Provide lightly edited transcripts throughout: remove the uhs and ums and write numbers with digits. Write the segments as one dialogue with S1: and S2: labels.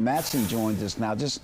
S1: Matson joins us now. Just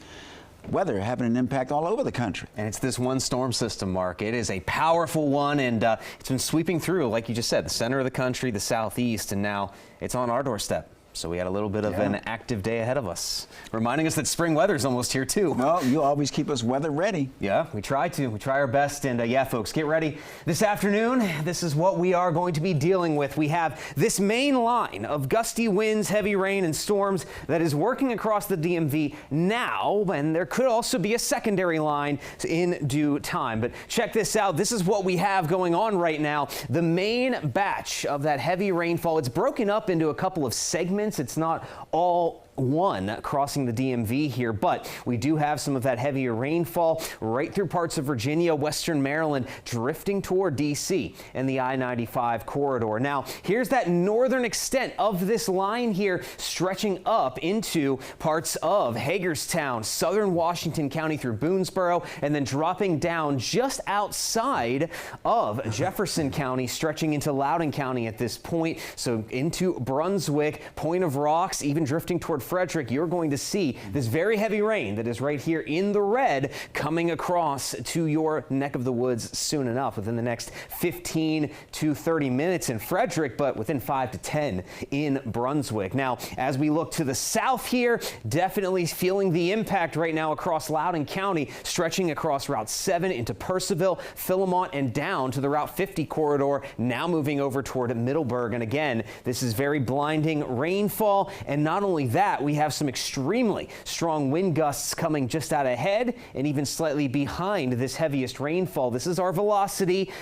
S1: weather having an impact all over the country.
S2: And it's this one storm system, Mark. It is a powerful one, and it's been sweeping through, like you just said, the center of the country, the southeast, and now it's on our doorstep. So we had a little bit of an active day ahead of us, reminding us that spring weather is almost here too.
S1: No, you always keep us weather ready.
S2: Yeah, we try to. We try our best. And yeah, folks, get ready. This afternoon, this is what we are going to be dealing with. We have this main line of gusty winds, heavy rain, and storms that is working across the DMV now, and there could also be a secondary line in due time. But check this out. This is what we have going on right now. The main batch of that heavy rainfall, it's broken up into a couple of segments. It's not all one crossing the DMV here, but we do have some of that heavier rainfall right through parts of Virginia, western Maryland, drifting toward DC and the I-95 corridor. Now, here's that northern extent of this line here, stretching up into parts of Hagerstown, southern Washington County through Boonesboro, and then dropping down just outside of Jefferson County, stretching into Loudoun County at this point. So into Brunswick, Point of Rocks, even drifting toward Frederick. You're going to see this very heavy rain that is right here in the red coming across to your neck of the woods soon enough, within the next 15 to 30 minutes in Frederick, but within 5 to 10 in Brunswick. Now, as we look to the south here, definitely feeling the impact right now across Loudoun County, stretching across Route 7 into Purcellville, Philmont, and down to the Route 50 corridor, now moving over toward Middleburg. And again, this is very blinding rainfall, and not only that, we have some extremely strong wind gusts coming just out ahead and even slightly behind this heaviest rainfall. This is our velocity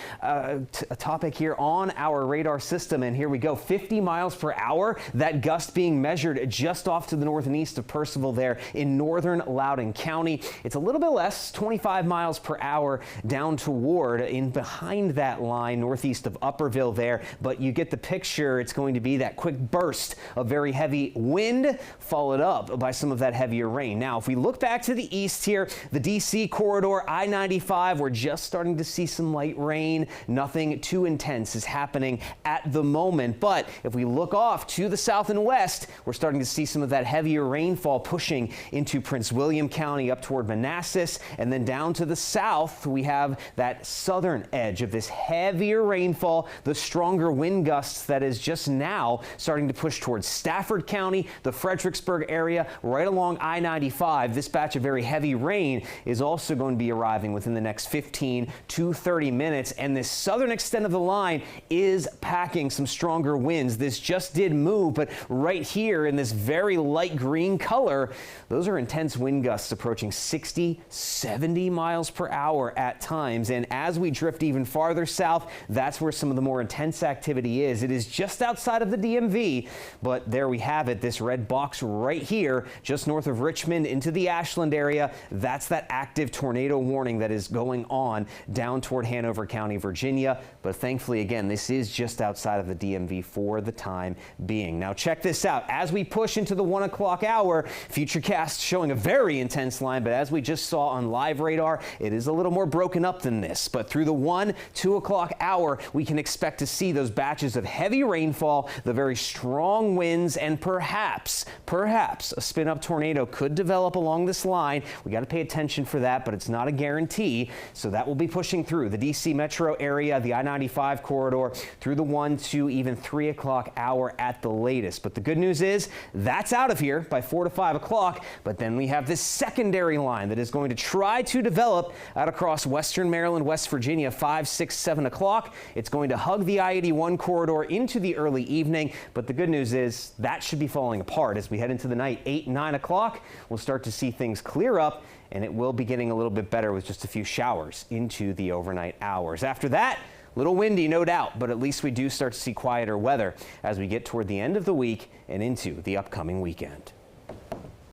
S2: topic here on our radar system, and here we go, 50 miles per hour. That gust being measured just off to the north and east of Purcellville there in northern Loudoun County. It's a little bit less, 25 miles per hour down toward in behind that line northeast of Upperville there, but you get the picture. It's going to be that quick burst of very heavy wind, followed up by some of that heavier rain. Now, if we look back to the east here, the DC corridor, I-95, we're just starting to see some light rain. Nothing too intense is happening at the moment. But if we look off to the south and west, we're starting to see some of that heavier rainfall pushing into Prince William County up toward Manassas. And then down to the south, we have that southern edge of this heavier rainfall, the stronger wind gusts that is just now starting to push towards Stafford County, the Fredericksburg area, right along I-95. This batch of very heavy rain is also going to be arriving within the next 15 to 30 minutes. And this southern extent of the line is packing some stronger winds. This just did move, but right here in this very light green color, those are intense wind gusts approaching 60, 70 miles per hour at times. And as we drift even farther south, that's where some of the more intense activity is. It is just outside of the DMV, but there we have it, this red box right here, just north of Richmond into the Ashland area. That's that active tornado warning that is going on down toward Hanover County, Virginia. But thankfully, again, this is just outside of the DMV for the time being. Now, check this out. As we push into the 1 o'clock hour, Futurecast showing a very intense line, but as we just saw on live radar, it is a little more broken up than this. But through the 1, 2 o'clock hour, we can expect to see those batches of heavy rainfall, the very strong winds, and perhaps a spin-up tornado could develop along this line. We got to pay attention for that, but it's not a guarantee. So that will be pushing through the DC metro area, the I-95 corridor, through the 1, 2, even 3 o'clock hour at the latest. But the good news is that's out of here by 4 to 5 o'clock. But then we have this secondary line that is going to try to develop out across western Maryland, West Virginia, 5, 6, 7 o'clock. It's going to hug the I-81 corridor into the early evening. But the good news is that should be falling apart as we head into the night. 8, 9 o'clock, we'll start to see things clear up, and it will be getting a little bit better with just a few showers into the overnight hours. After that, a little windy, no doubt, but at least we do start to see quieter weather as we get toward the end of the week and into the upcoming weekend.